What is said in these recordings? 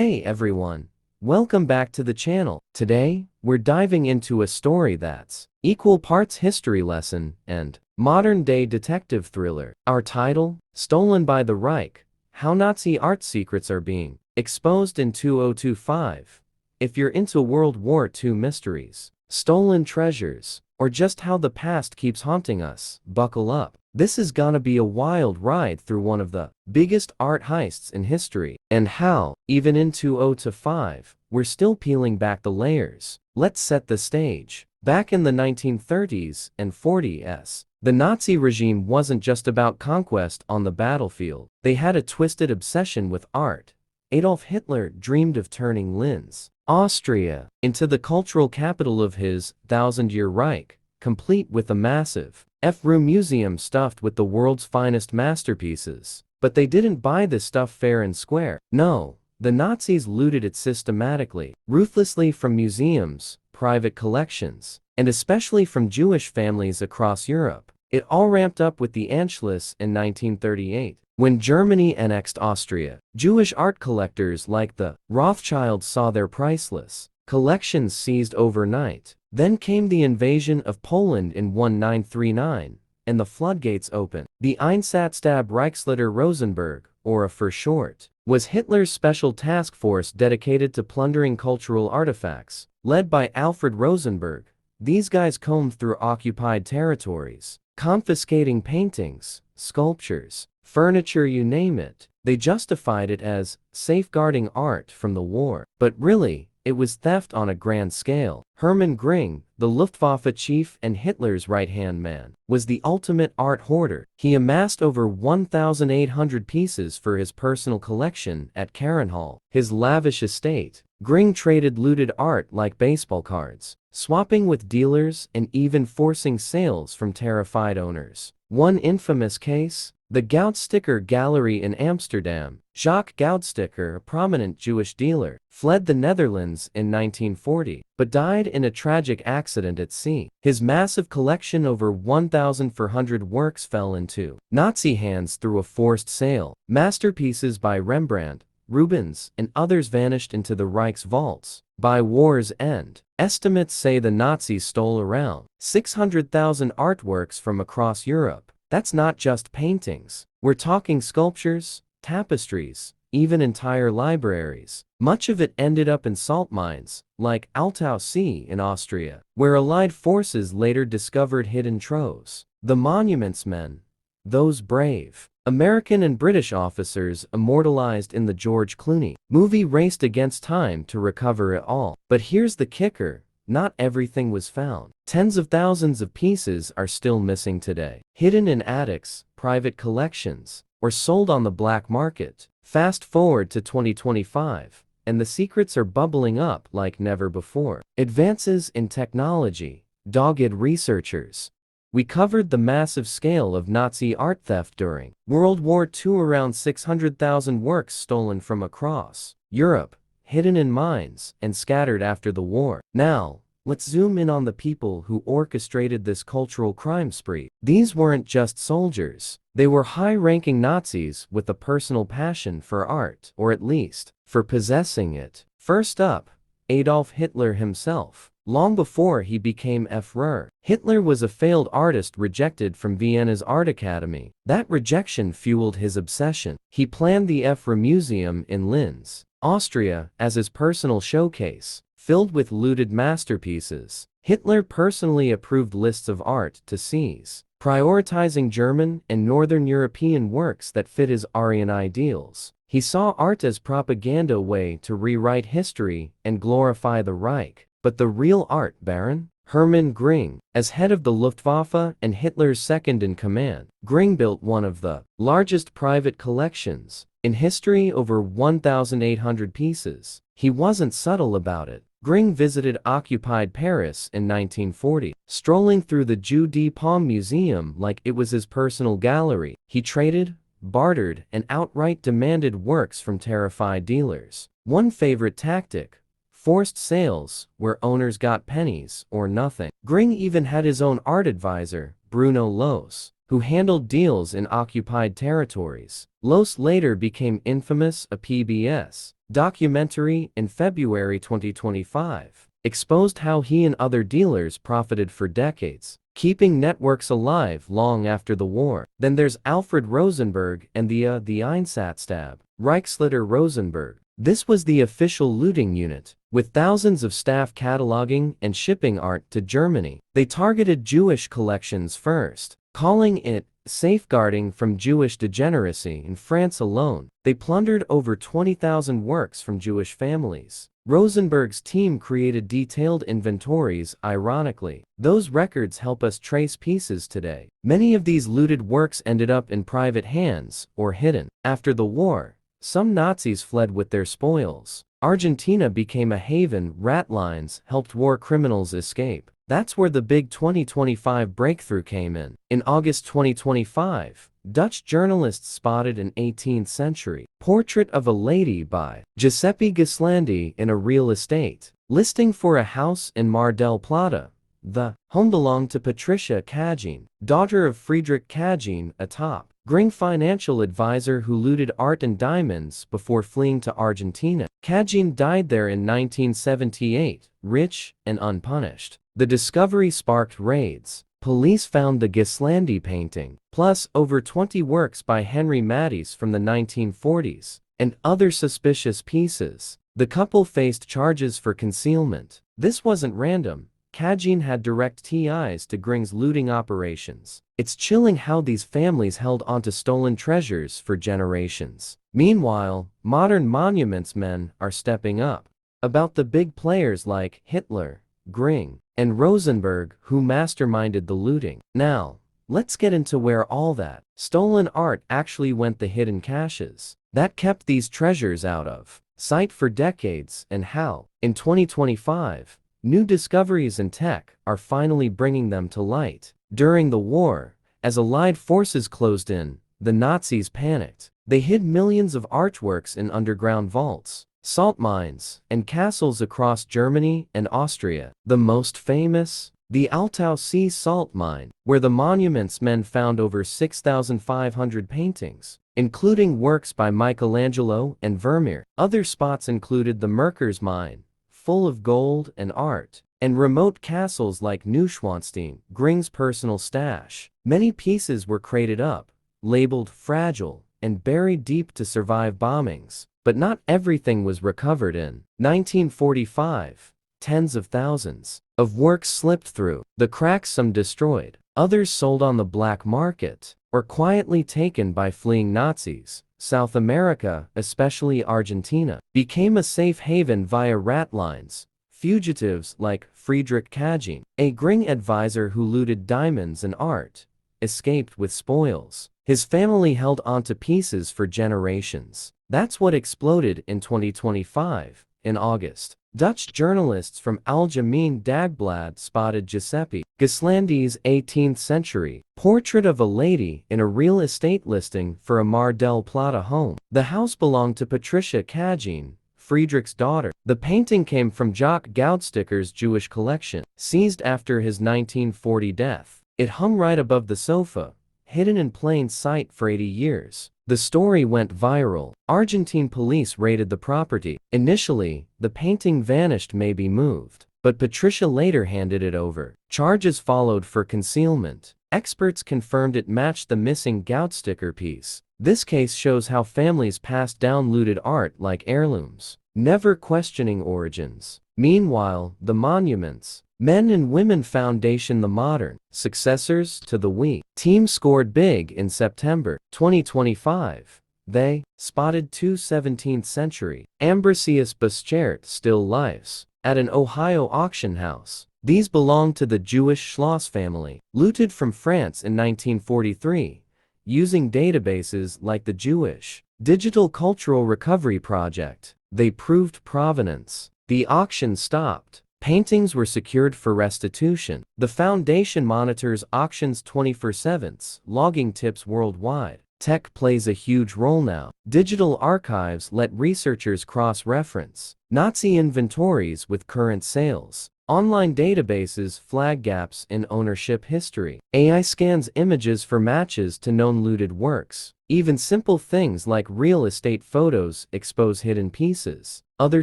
Hey everyone, welcome back to the channel. Today, we're diving into a story that's equal parts history lesson and modern-day detective thriller. Our title, Stolen by the Reich, How Nazi Art Secrets Are Being Exposed in 2025. If you're into World War II mysteries, stolen treasures, or just how the past keeps haunting us, buckle up. This is gonna be a wild ride through one of the biggest art heists in history, and how, even in 2025, we're still peeling back the layers. Let's set the stage. Back in the 1930s and 40s, the Nazi regime wasn't just about conquest on the battlefield. They had a twisted obsession with art. Adolf Hitler dreamed of turning Linz, Austria, into the cultural capital of his thousand-year Reich, complete with a massive F-room museum stuffed with the world's finest masterpieces. But they didn't buy this stuff fair and square. No, the Nazis looted it systematically, ruthlessly from museums, private collections, and especially from Jewish families across Europe. It all ramped up with the Anschluss in 1938. When Germany annexed Austria, Jewish art collectors like the Rothschilds saw their priceless collections seized overnight. Then came the invasion of Poland in 1939, and the floodgates opened. The Einsatzstab Reichsleiter Rosenberg, or for short, was Hitler's special task force dedicated to plundering cultural artifacts. Led by Alfred Rosenberg, these guys combed through occupied territories, confiscating paintings, sculptures, furniture, you name it. They justified it as safeguarding art from the war. But really, it was theft on a grand scale. Hermann Göring, the Luftwaffe chief and Hitler's right-hand man, was the ultimate art hoarder. He amassed over 1,800 pieces for his personal collection at Carenhall, his lavish estate. Göring traded looted art like baseball cards, swapping with dealers and even forcing sales from terrified owners. One infamous case, the Goudstikker gallery in Amsterdam. Jacques Goudstikker, a prominent Jewish dealer, fled the Netherlands in 1940, but died in a tragic accident at sea. His massive collection, over 1,400 works, fell into Nazi hands through a forced sale. Masterpieces by Rembrandt, Rubens, and others vanished into the Reich's vaults. By war's end, estimates say the Nazis stole around 600,000 artworks from across Europe. That's not just paintings. We're talking sculptures, tapestries, even entire libraries. Much of it ended up in salt mines, like Altau See in Austria, where Allied forces later discovered hidden troves. The Monuments Men, those brave American and British officers immortalized in the George Clooney movie, raced against time to recover it all. But here's the kicker. Not everything was found. Tens of thousands of pieces are still missing today, hidden in attics, private collections, or sold on the black market. Fast forward to 2025, and the secrets are bubbling up like never before. Advances in technology, dogged researchers. We covered the massive scale of Nazi art theft during World War II, around 600,000 works stolen from across Europe, hidden in mines, and scattered after the war. Now, let's zoom in on the people who orchestrated this cultural crime spree. These weren't just soldiers. They were high-ranking Nazis with a personal passion for art, or at least, for possessing it. First up, Adolf Hitler himself. Long before he became Führer, Hitler was a failed artist rejected from Vienna's Art Academy. That rejection fueled his obsession. He planned the Führer Museum in Linz, Austria, as his personal showcase, filled with looted masterpieces. Hitler personally approved lists of art to seize, prioritizing German and Northern European works that fit his Aryan ideals. He saw art as propaganda way to rewrite history and glorify the Reich. But the real art baron? Hermann Göring. As head of the Luftwaffe and Hitler's second-in-command, Göring built one of the largest private collections in history, over 1,800 pieces. He wasn't subtle about it. Göring visited occupied Paris in 1940, strolling through the Jeu de Paume Museum like it was his personal gallery. He traded, bartered, and outright demanded works from terrified dealers. One favorite tactic: forced sales, where owners got pennies or nothing. Göring even had his own art advisor, Bruno Lohse, who handled deals in occupied territories. Lohse later became infamous, a PBS documentary in February 2025 exposed how he and other dealers profited for decades, keeping networks alive long after the war. Then there's Alfred Rosenberg and the Einsatzstab, Reichsleiter Rosenberg. This was the official looting unit, with thousands of staff cataloging and shipping art to Germany. They targeted Jewish collections first, calling it safeguarding from Jewish degeneracy. In France alone, they plundered over 20,000 works from Jewish families. Rosenberg's team created detailed inventories. Ironically, those records help us trace pieces today. Many of these looted works ended up in private hands or hidden. After the war, some Nazis fled with their spoils. Argentina became a haven. Rat lines helped war criminals escape. That's where the big 2025 breakthrough came in. In August 2025, Dutch journalists spotted an 18th century portrait of a lady by Giuseppe Gheslandai in a real estate listing for a house in Mar del Plata. The home belonged to Patricia Cagin, daughter of Friedrich Cagin, a top Göring financial advisor who looted art and diamonds before fleeing to Argentina. Cagin died there in 1978, rich and unpunished. The discovery sparked raids. Police found the Gheslandai painting, plus over 20 works by Henry Matisse from the 1940s, and other suspicious pieces. The couple faced charges for concealment. This wasn't random. Cagin had direct ties to Göring's looting operations. It's chilling how these families held onto stolen treasures for generations. Meanwhile, modern monuments men are stepping up. About the big players like Hitler, Göring, and Rosenberg who masterminded the looting. Now, let's get into where all that stolen art actually went. The hidden caches that kept these treasures out of sight for decades, and how, in 2025, new discoveries in tech are finally bringing them to light. During the war, as Allied forces closed in, the Nazis panicked. They hid millions of artworks in underground vaults, salt mines, and castles across Germany and Austria. The most famous, the Altau Sea salt mine, where the monuments men found over 6,500 paintings, including works by Michelangelo and Vermeer. Other spots included the Merkers mine, full of gold and art, and remote castles like Neuschwanstein, Göring's personal stash. Many pieces were crated up, labeled fragile, and buried deep to survive bombings. But not everything was recovered. In 1945, tens of thousands of works slipped through the cracks, some destroyed, others sold on the black market, or quietly taken by fleeing Nazis. South America, especially Argentina, became a safe haven via rat lines. Fugitives like Friedrich Cagin, a Göring advisor who looted diamonds and art, escaped with spoils. His family held onto pieces for generations. That's what exploded in 2025. In August, Dutch journalists from Algemeen Dagblad spotted Giuseppe Gheslandai's 18th century portrait of a lady in a real estate listing for a Mar del Plata home. The house belonged to Patricia Cagin, Friedrich's daughter. The painting came from Jock Goudstikker's Jewish collection, seized after his 1940 death. It hung right above the sofa, hidden in plain sight for 80 years. The story went viral. Argentine police raided the property. Initially, the painting vanished, maybe moved, but Patricia later handed it over. Charges followed for concealment. Experts confirmed it matched the missing Goudstikker piece. This case shows how families passed down looted art like heirlooms, never questioning origins. Meanwhile, the monuments, Men and Women Foundation, the modern successors to the WWII team, scored big in September 2025. They spotted two 17th century Ambrosius Buschert still lifes at an Ohio auction house. These belonged to the Jewish Schloss family, looted from France in 1943, using databases like the Jewish Digital Cultural Recovery Project. They proved provenance. The auction stopped. Paintings were secured for restitution. The foundation monitors auctions 24/7, logging tips worldwide. Tech plays a huge role now. Digital archives let researchers cross-reference Nazi inventories with current sales. Online databases flag gaps in ownership history. AI scans images for matches to known looted works. Even simple things like real estate photos expose hidden pieces. Other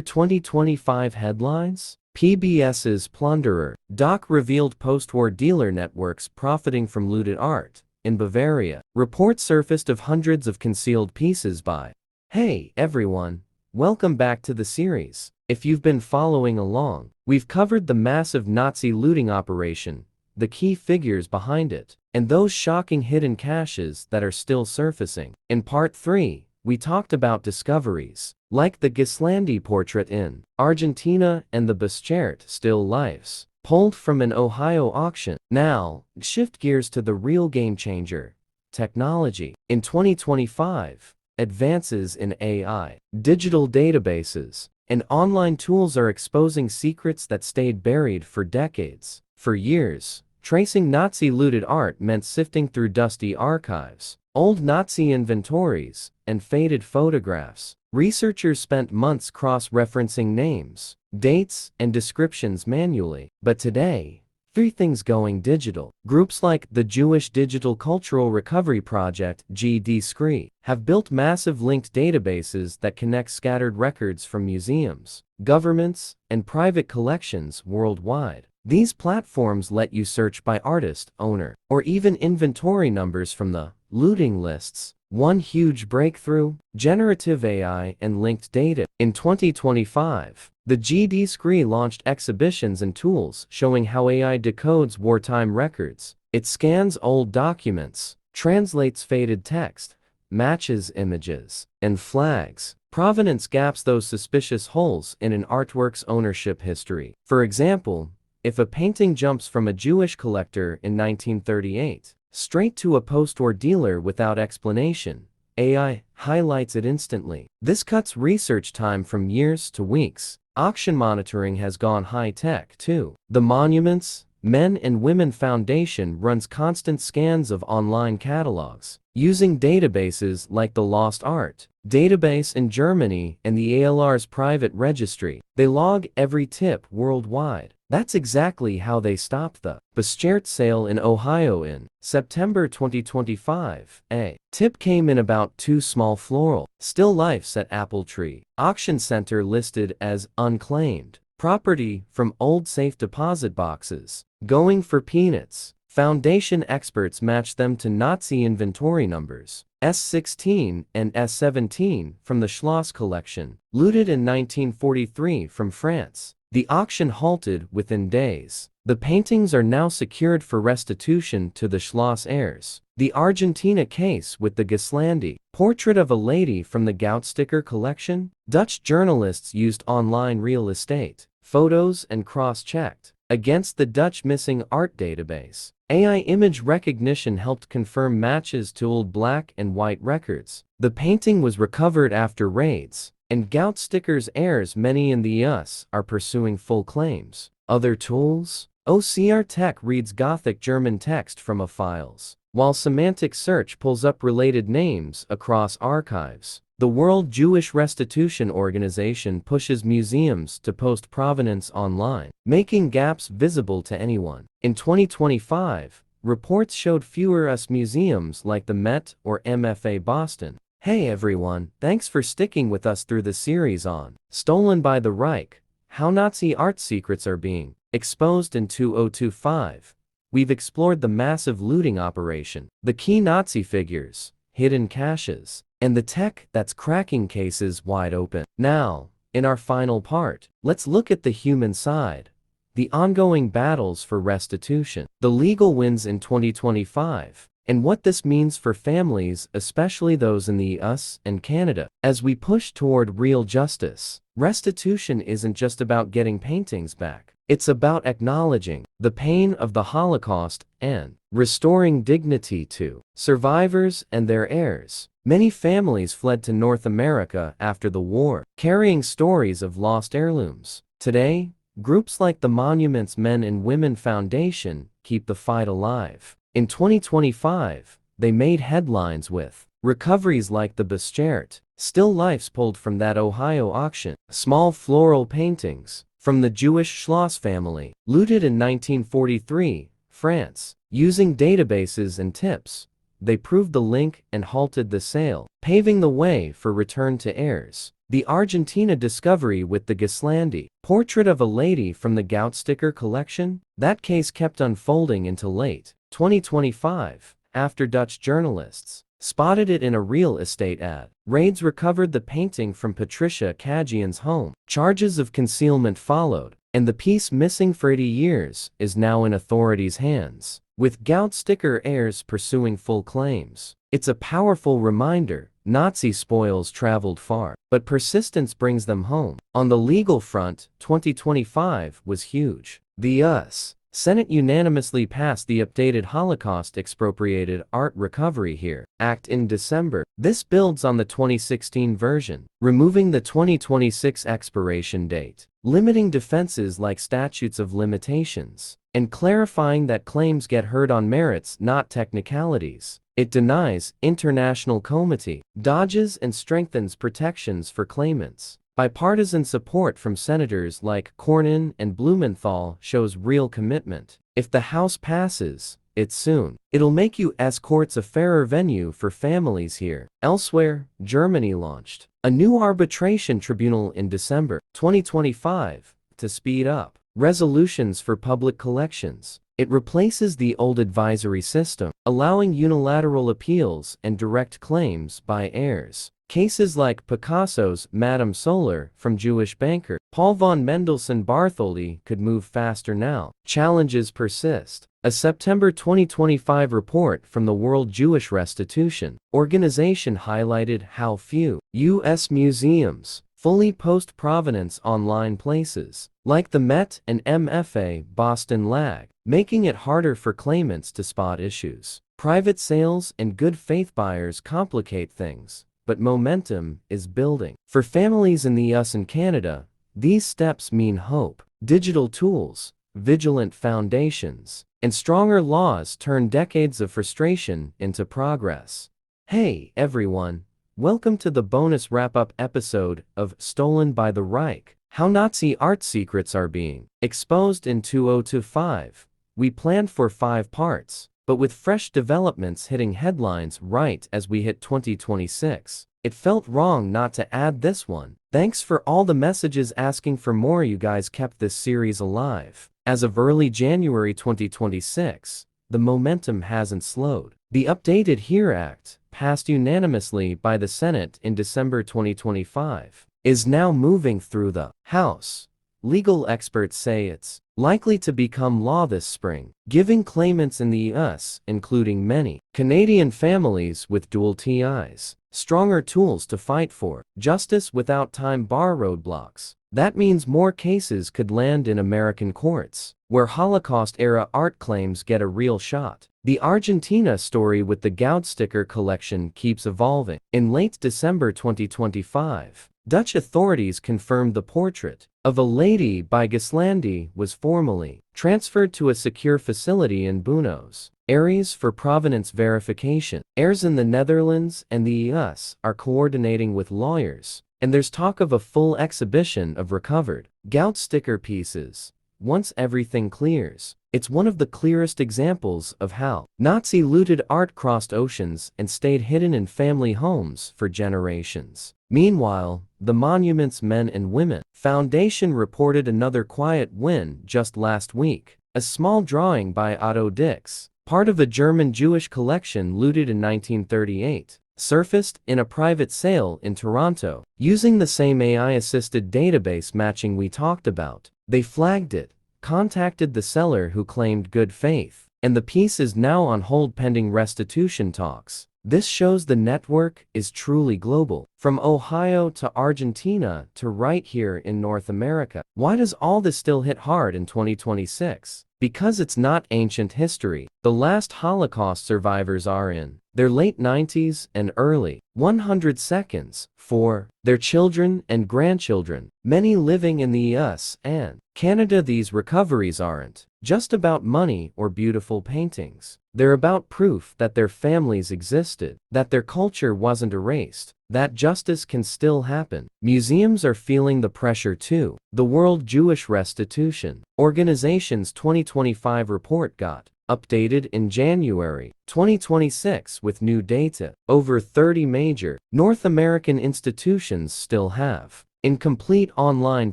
2025 headlines? PBS's Plunderer. Doc revealed post-war dealer networks profiting from looted art. In Bavaria, report surfaced of hundreds of concealed pieces by. Hey everyone, welcome back to the series. If you've been following along, we've covered the massive Nazi looting operation, the key figures behind it, and those shocking hidden caches that are still surfacing. In part 3, we talked about discoveries, like the Gislandi portrait in Argentina and the Buschert still lifes, pulled from an Ohio auction. Now, shift gears to the real game changer, technology. In 2025, advances in AI, digital databases, and online tools are exposing secrets that stayed buried for decades. For years, tracing Nazi looted art meant sifting through dusty archives, old Nazi inventories, and faded photographs. Researchers spent months cross-referencing names, dates, and descriptions manually. But today, everything's going digital. Groups like the Jewish Digital Cultural Recovery Project (GDSCRI) have built massive linked databases that connect scattered records from museums, governments, and private collections worldwide. These platforms let you search by artist, owner, or even inventory numbers from the looting lists. One huge breakthrough: generative AI and linked data. In 2025, the GDSCRI launched exhibitions and tools showing how AI decodes wartime records. It scans old documents, translates faded text, matches images, and flags provenance gaps, those suspicious holes in an artwork's ownership history. For example, if a painting jumps from a Jewish collector in 1938 straight to a post-war dealer without explanation, AI highlights it instantly. This cuts research time from years to weeks. Auction monitoring has gone high-tech too. The Monuments Men and Women Foundation runs constant scans of online catalogs, using databases like the Lost Art database in Germany and the ALR's private registry. They log every tip worldwide. That's exactly how they stopped the Buschert sale in Ohio in September 2025. A tip came in about 2 small floral still lifes at Apple Tree Auction Center listed as unclaimed property from old safe deposit boxes, going for peanuts. Foundation experts matched them to Nazi inventory numbers S16 and S17 from the Schloss collection, looted in 1943 from France. The auction halted within days. The paintings are now secured for restitution to the Schloss heirs. The Argentina case with the Gislandi portrait of a lady from the Goudstikker collection. Dutch journalists used online real estate photos and cross-checked against the Dutch missing art database. AI image recognition helped confirm matches to old black and white records. The painting was recovered after raids, and Goudstikker's heirs, many in the US, are pursuing full claims. Other tools? OCR Tech reads Gothic German text from a files, while semantic search pulls up related names across archives. The World Jewish Restitution Organization pushes museums to post provenance online, making gaps visible to anyone. In 2025, reports showed fewer US museums like the Met or MFA Boston. Hey everyone, thanks for sticking with us through the series on Stolen by the Reich, how Nazi art secrets are being exposed in 2025. We've explored the massive looting operation, the key Nazi figures, hidden caches, and the tech that's cracking cases wide open. Now, in our final part, let's look at the human side, the ongoing battles for restitution, the legal wins in 2025, and what this means for families, especially those in the US and Canada. As we push toward real justice, restitution isn't just about getting paintings back. It's about acknowledging the pain of the Holocaust and restoring dignity to survivors and their heirs. Many families fled to North America after the war, carrying stories of lost heirlooms. Today, groups like the Monuments Men and Women Foundation keep the fight alive. In 2025, they made headlines with recoveries like the Buschert still lifes pulled from that Ohio auction, small floral paintings from the Jewish Schloss family, looted in 1943, France. Using databases and tips, they proved the link and halted the sale, paving the way for return to heirs. The Argentina discovery with the Gislandi portrait of a lady from the Goudstikker collection, that case kept unfolding until late 2025, after Dutch journalists spotted it in a real estate ad. Raids recovered the painting from Patricia Kajian's home. Charges of concealment followed, and the piece, missing for 80 years, is now in authorities' hands, with Goudstikker heirs pursuing full claims. It's a powerful reminder: Nazi spoils traveled far, but persistence brings them home. On the legal front, 2025 was huge. The U.S. Senate unanimously passed the updated Holocaust Expropriated Art Recovery Here Act in December. This builds on the 2016 version, removing the 2026 expiration date, limiting defenses like statutes of limitations, and clarifying that claims get heard on merits, not technicalities. It denies international comity, dodges and strengthens protections for claimants. Bipartisan support from senators like Cornyn and Blumenthal shows real commitment. If the House passes it soon, it'll make U.S. courts a fairer venue for families here. Elsewhere, Germany launched a new arbitration tribunal in December 2025 to speed up resolutions for public collections. It replaces the old advisory system, allowing unilateral appeals and direct claims by heirs. Cases like Picasso's Madame Solar from Jewish banker Paul von Mendelssohn Bartholdy could move faster now. Challenges persist. A September 2025 report from the World Jewish Restitution Organization highlighted how few U.S. museums fully post provenance online places, like the Met and MFA Boston lag, making it harder for claimants to spot issues. Private sales and good faith buyers complicate things, but momentum is building. For families in the US and Canada, these steps mean hope. Digital tools, vigilant foundations, and stronger laws turn decades of frustration into progress. Hey everyone, welcome to the bonus wrap-up episode of Stolen by the Reich: How Nazi Art Secrets Are Being Exposed in 2025. We planned for 5 parts, but with fresh developments hitting headlines right as we hit 2026, it felt wrong not to add this one. Thanks for all the messages asking for more. You guys kept this series alive. As of early January 2026, the momentum hasn't slowed. The updated HERE Act, passed unanimously by the Senate in December 2025, is now moving through the House. Legal experts say it's likely to become law this spring, giving claimants in the US, including many Canadian families with dual TIs, stronger tools to fight for justice without time-bar roadblocks. That means more cases could land in American courts, where Holocaust-era art claims get a real shot. The Argentina story with the Goudstikker collection keeps evolving. In late December 2025, Dutch authorities confirmed the portrait of a lady by Gislandi was formally transferred to a secure facility in Buenos Aires for provenance verification. Heirs in the Netherlands and the US are coordinating with lawyers, and there's talk of a full exhibition of recovered Goudstikker pieces once everything clears. It's one of the clearest examples of how Nazi looted art crossed oceans and stayed hidden in family homes for generations. Meanwhile, the Monument's Men and Women Foundation reported another quiet win just last week. A small drawing by Otto Dix, part of a German Jewish collection looted in 1938, surfaced in a private sale in Toronto. Using the same AI-assisted database matching we talked about, they flagged it, contacted the seller who claimed good faith, and the piece is now on hold pending restitution talks. This shows the network is truly global, from Ohio to Argentina to right here in North America. Why does all this still hit hard in 2026? Because it's not ancient history. The last Holocaust survivors are in their late 90s and early 100s for their children and grandchildren, many living in the US and Canada. These recoveries aren't just about money or beautiful paintings. They're about proof that their families existed, that their culture wasn't erased, that justice can still happen. Museums are feeling the pressure too. The World Jewish Restitution Organization's 2025 report got updated in January 2026 with new data. Over 30 major North American institutions still have incomplete online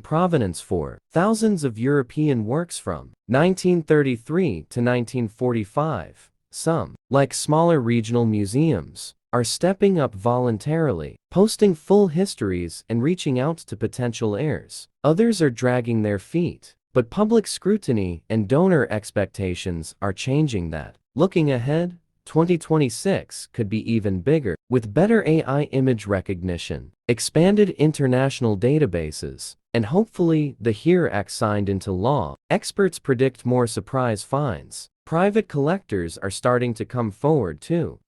provenance for thousands of European works from 1933 to 1945. Some, like smaller regional museums, are stepping up voluntarily, posting full histories and reaching out to potential heirs. Others are dragging their feet, but public scrutiny and donor expectations are changing that. Looking ahead, 2026 could be even bigger, with better AI image recognition, expanded international databases, and hopefully the HERE Act signed into law. Experts predict more surprise finds. Private collectors are starting to come forward too.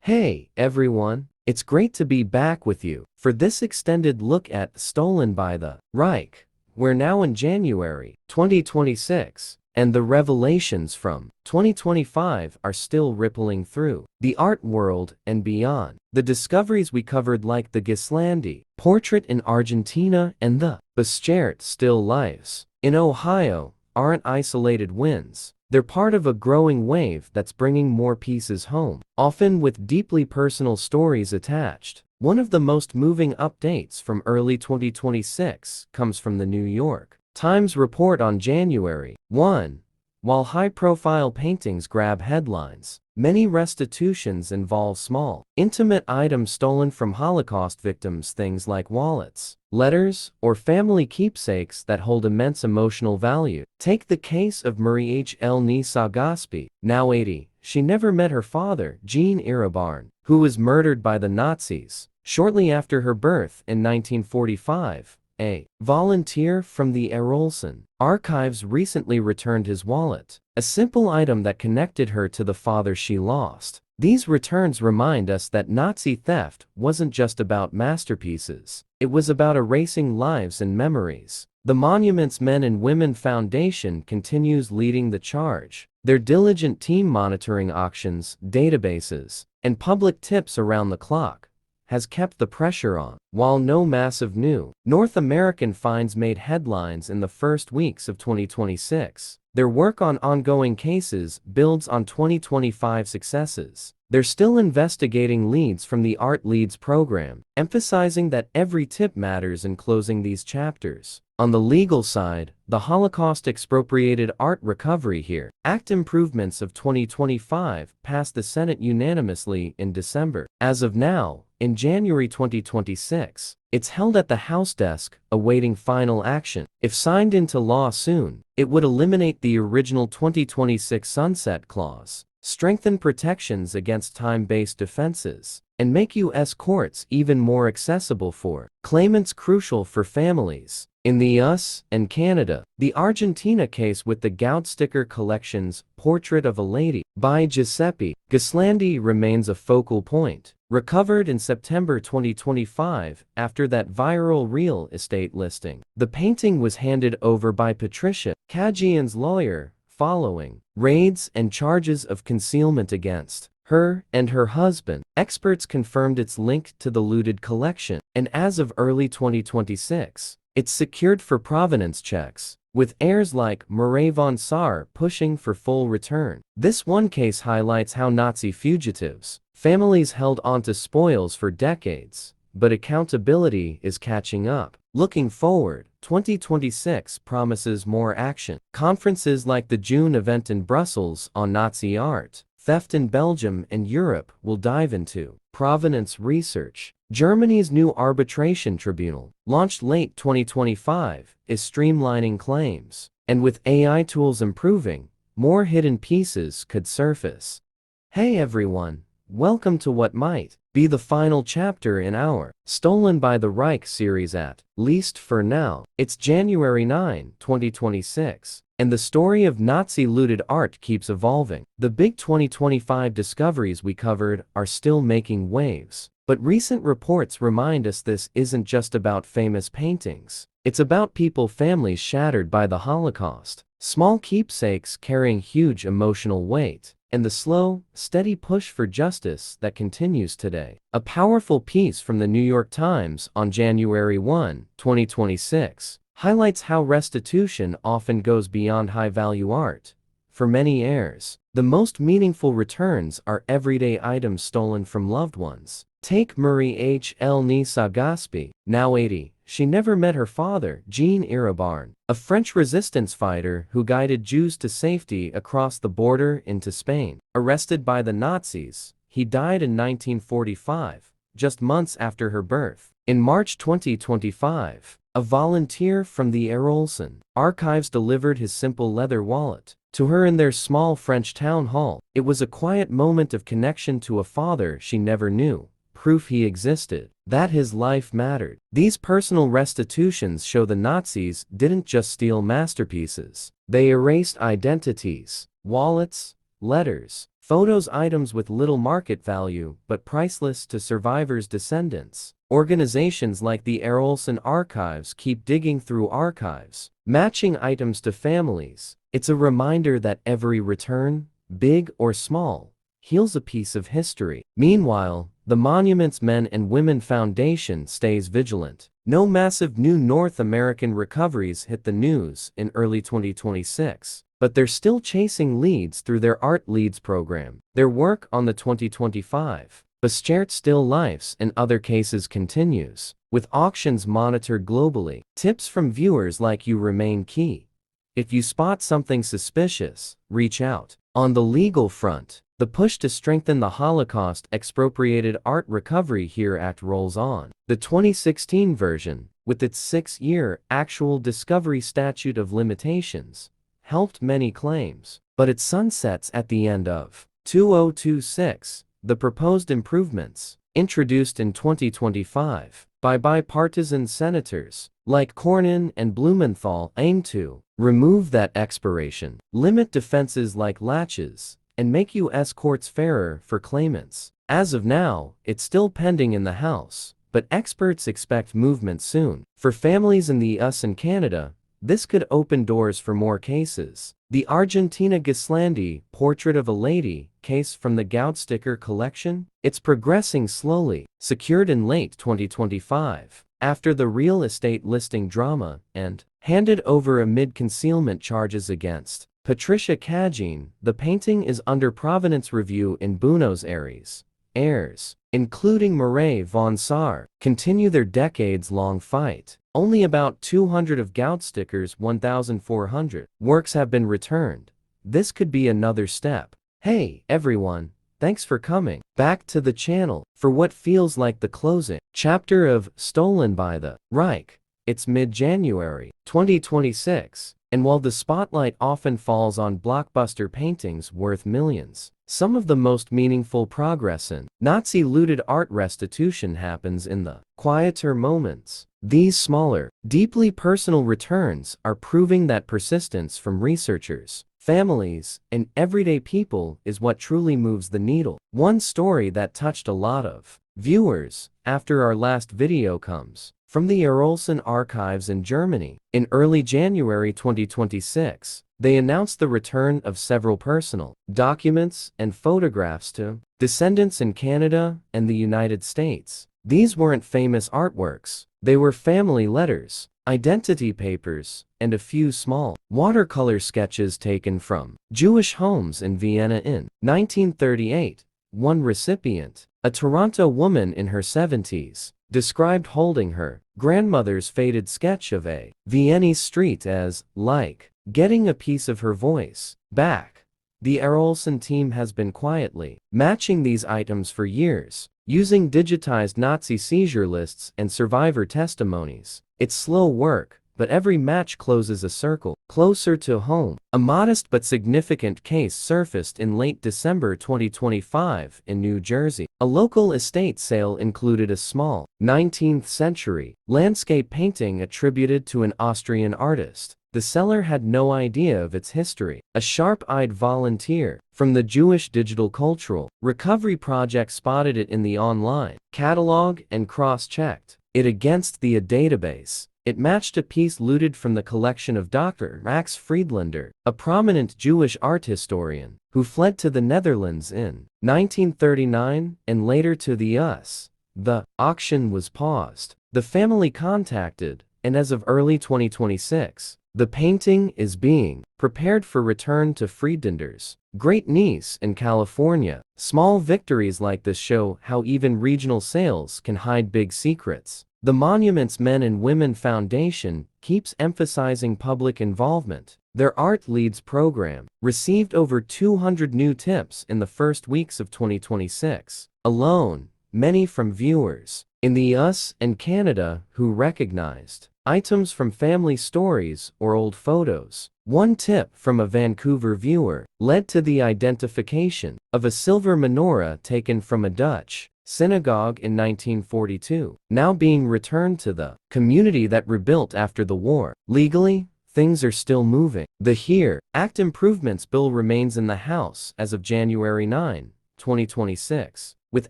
Hey everyone, it's great to be back with you for this extended look at Stolen by the Reich. We're now in January 2026, and the revelations from 2025 are still rippling through the art world and beyond. The discoveries we covered, like the Gislandi portrait in Argentina and the Bestchert still lifes in Ohio, aren't isolated wins. They're part of a growing wave that's bringing more pieces home, often with deeply personal stories attached. One of the most moving updates from early 2026 comes from the New York Times report on January 1. While high-profile paintings grab headlines, many restitutions involve small, intimate items stolen from Holocaust victims, things like wallets, letters, or family keepsakes that hold immense emotional value. Take the case of Marie H. L. Sagaspi, now 80. She never met her father, Jean Irabarne, who was murdered by the Nazis shortly after her birth in 1945. A volunteer from the Arolsen Archives recently returned his wallet, a simple item that connected her to the father she lost. These returns remind us that Nazi theft wasn't just about masterpieces, it was about erasing lives and memories. The Monuments Men and Women Foundation continues leading the charge. Their diligent team monitoring auctions, databases, and public tips around the clock has kept the pressure on. While no massive new North American finds made headlines in the first weeks of 2026, their work on ongoing cases builds on 2025 successes. They're still investigating leads from the Art Leads program, emphasizing that every tip matters in closing these chapters. On the legal side, the Holocaust Expropriated Art Recovery HERE Act improvements of 2025 passed the Senate unanimously in December. As of now, in January 2026, it's held at the House desk, awaiting final action. If signed into law soon, it would eliminate the original 2026 sunset clause, strengthen protections against time-based defenses, and make U.S. courts even more accessible for claimants, crucial for families. In the US and Canada, the Argentina case with the Goudstikker collection's Portrait of a Lady by Giuseppe Gislandi remains a focal point. Recovered in September 2025 after that viral real estate listing, the painting was handed over by Patricia Kajian's lawyer following raids and charges of concealment against her and her husband. Experts confirmed its link to the looted collection, and as of early 2026, it's secured for provenance checks, with heirs like Murray von Saar pushing for full return. This one case highlights how Nazi fugitives' families held onto spoils for decades, but accountability is catching up. Looking forward, 2026 promises more action. Conferences like the June event in Brussels on Nazi art theft in Belgium and Europe will dive into provenance research. Germany's new arbitration tribunal, launched late 2025, is streamlining claims, and with AI tools improving, more hidden pieces could surface. Hey everyone, welcome to what might be the final chapter in our Stolen by the Reich series, at least for now. It's January 9, 2026. And the story of Nazi looted art keeps evolving. The big 2025 discoveries we covered are still making waves, but recent reports remind us this isn't just about famous paintings. It's about people, families shattered by the Holocaust, small keepsakes carrying huge emotional weight, and the slow, steady push for justice that continues today. A powerful piece from the New York Times on January 1, 2026, highlights how restitution often goes beyond high-value art, for many heirs. The most meaningful returns are everyday items stolen from loved ones. Take Marie H. Elny Sagaspi, now 80. She never met her father, Jean Irabarne, a French resistance fighter who guided Jews to safety across the border into Spain. Arrested by the Nazis, he died in 1945, just months after her birth. In March 2025, a volunteer from the Arolsen Archives delivered his simple leather wallet to her in their small French town hall. It was a quiet moment of connection to a father she never knew, proof he existed, that his life mattered. These personal restitutions show the Nazis didn't just steal masterpieces. They erased identities, wallets, letters, photos, items with little market value but priceless to survivors' descendants. Organizations like the Arolsen Archives keep digging through archives, matching items to families. It's a reminder that every return, big or small, heals a piece of history. Meanwhile, the Monuments Men and Women Foundation stays vigilant. No massive new North American recoveries hit the news in early 2026, but they're still chasing leads through their Art Leads program. Their work on the 2025 Bestert Still Lifes and other cases continues, with auctions monitored globally. Tips from viewers like you remain key. If you spot something suspicious, reach out. On the legal front, the push to strengthen the Holocaust expropriated art recovery here act rolls on. The 2016 version, with its 6-year actual discovery statute of limitations, helped many claims, but it sunsets at the end of 2026. The proposed improvements, introduced in 2025 by bipartisan senators like Cornyn and Blumenthal, aim to remove that expiration, limit defenses like laches, and make U.S. courts fairer for claimants. As of now, it's still pending in the House, but experts expect movement soon. For families in the U.S. and Canada, this could open doors for more cases. The Argentina Gislandi Portrait of a Lady case from the Goudstikker collection, it's progressing slowly, secured in late 2025, after the real estate listing drama, and handed over amid concealment charges against Patricia Cagin. The painting is under provenance review in Buenos Aires. Heirs, including Mireille von Saar, continue their decades-long fight. Only about 200 of Goudstikker's 1,400 works have been returned. This could be another step. Hey, everyone, thanks for coming back to the channel for what feels like the closing chapter of Stolen by the Reich. It's mid-January 2026, and while the spotlight often falls on blockbuster paintings worth millions, some of the most meaningful progress in Nazi-looted art restitution happens in the quieter moments. These smaller, deeply personal returns are proving that persistence from researchers, families, and everyday people is what truly moves the needle. One story that touched a lot of viewers after our last video comes from the Arolsen Archives in Germany. In early January 2026, they announced the return of several personal documents and photographs to descendants in Canada and the United States. These weren't famous artworks, they were family letters, identity papers, and a few small watercolor sketches taken from Jewish homes in Vienna in 1938. One recipient, a Toronto woman in her 70s, described holding her grandmother's faded sketch of a Viennese street as like getting a piece of her voice back. The Arolsen team has been quietly matching these items for years, using digitized Nazi seizure lists and survivor testimonies. It's slow work, but every match closes a circle closer to home. A modest but significant case surfaced in late December 2025 in New Jersey. A local estate sale included a small 19th-century landscape painting attributed to an Austrian artist. The seller had no idea of its history. A sharp-eyed volunteer from the Jewish Digital Cultural Recovery Project spotted it in the online catalog and cross-checked it against the database. It matched a piece looted from the collection of Dr. Max Friedlander, a prominent Jewish art historian, who fled to the Netherlands in 1939 and later to the US. The auction was paused. The family contacted and as of early 2026, the painting is being prepared for return to Friedländers great niece in California. Small victories like this show how even regional sales can hide big secrets. The Monument's Men and Women Foundation keeps emphasizing public involvement. Their Art Leads program received over 200 new tips in the first weeks of 2026 alone, many from viewers in the US and Canada who recognized items from family stories or old photos. One tip from a Vancouver viewer led to the identification of a silver menorah taken from a Dutch synagogue in 1942, now being returned to the community that rebuilt after the war. Legally, things are still moving. The HERE Act Improvements Bill remains in the House as of January 9, 2026, with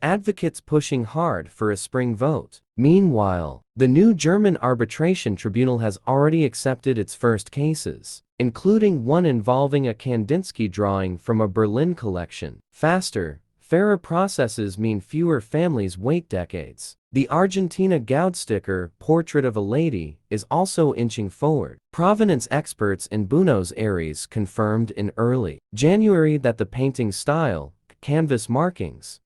advocates pushing hard for a spring vote. Meanwhile, the new German arbitration tribunal has already accepted its first cases, including one involving a Kandinsky drawing from a Berlin collection. Faster, fairer processes mean fewer families wait decades. The Argentina Goudstikker portrait of a lady is also inching forward. Provenance experts in Buenos Aires confirmed in early January that the painting's style, canvas markings.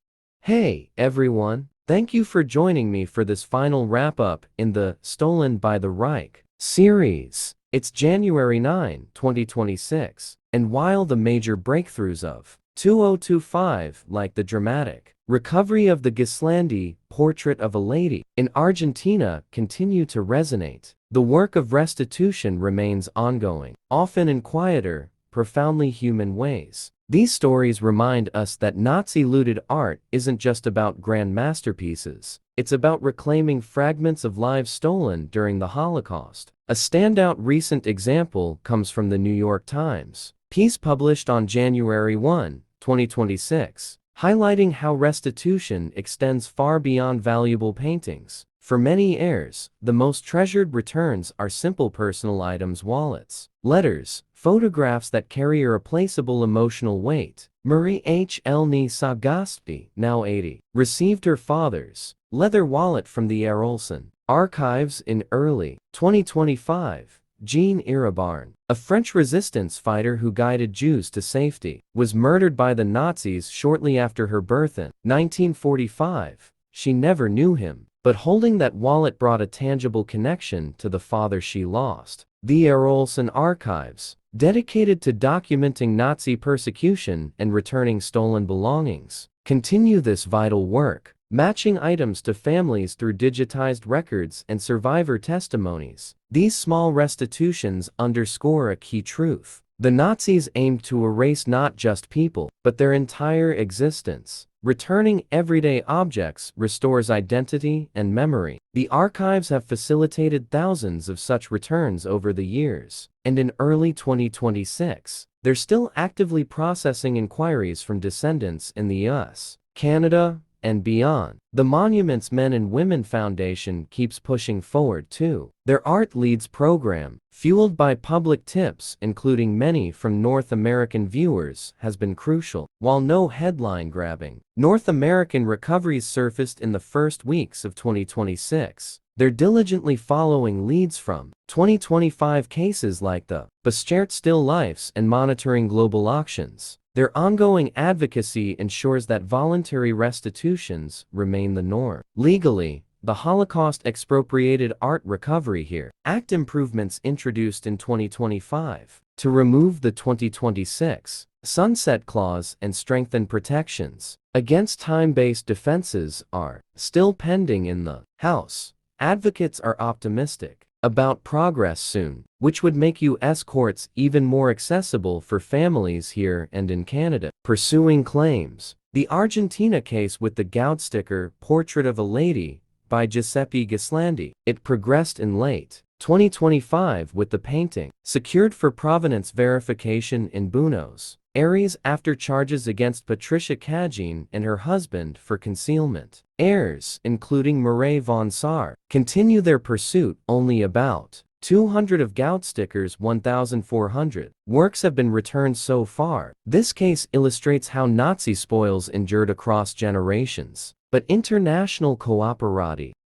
Hey, everyone. Thank you for joining me for this final wrap-up in the Stolen by the Reich series. It's January 9, 2026, and while the major breakthroughs of 2025, like the dramatic recovery of the Gislandi portrait of a lady in Argentina, continue to resonate, the work of restitution remains ongoing, often in quieter, profoundly human ways. These stories remind us that Nazi-looted art isn't just about grand masterpieces. It's about reclaiming fragments of lives stolen during the Holocaust. A standout recent example comes from the New York Times piece published on January 1, 2026, highlighting how restitution extends far beyond valuable paintings. For many heirs, the most treasured returns are simple personal items: wallets, letters, photographs that carry irreplaceable emotional weight. Marie H. Elney Sagasti, now 80, received her father's leather wallet from the Arolsen Archives in early 2025. Jean Irabarne, a French resistance fighter who guided Jews to safety, was murdered by the Nazis shortly after her birth in 1945. She never knew him, but holding that wallet brought a tangible connection to the father she lost. The Arolsen Archives, dedicated to documenting Nazi persecution and returning stolen belongings, continue this vital work, matching items to families through digitized records and survivor testimonies. These small restitutions underscore a key truth. The Nazis aimed to erase not just people, but their entire existence. Returning everyday objects restores identity and memory. The archives have facilitated thousands of such returns over the years, and in early 2026, they're still actively processing inquiries from descendants in the US, Canada, and beyond. The Monument's Men and Women Foundation keeps pushing forward too. Their Art Leads program, fueled by public tips including many from North American viewers, has been crucial. While no headline-grabbing North American recoveries surfaced in the first weeks of 2026, they're diligently following leads from 2025 cases like the Bestchert Still Lifes and monitoring global auctions. Their ongoing advocacy ensures that voluntary restitutions remain the norm. Legally, the Holocaust expropriated art recovery HERE Act improvements introduced in 2025 to remove the 2026 sunset clause and strengthen protections against time-based defenses are still pending in the House. Advocates are optimistic about progress soon, which would make U.S. courts even more accessible for families here and in Canada. Pursuing claims. The Argentina case with the Goudstikker portrait of a lady by Giuseppe Gislandi. It progressed in late 2025 with the painting secured for provenance verification in Buenos Aires after charges against Patricia Kagin and her husband for concealment. Heirs, including Mireille von Saar, continue their pursuit. Only about 200 of Goudstikker's 1,400 works have been returned so far. This case illustrates how Nazi spoils endured across generations. But international cooperati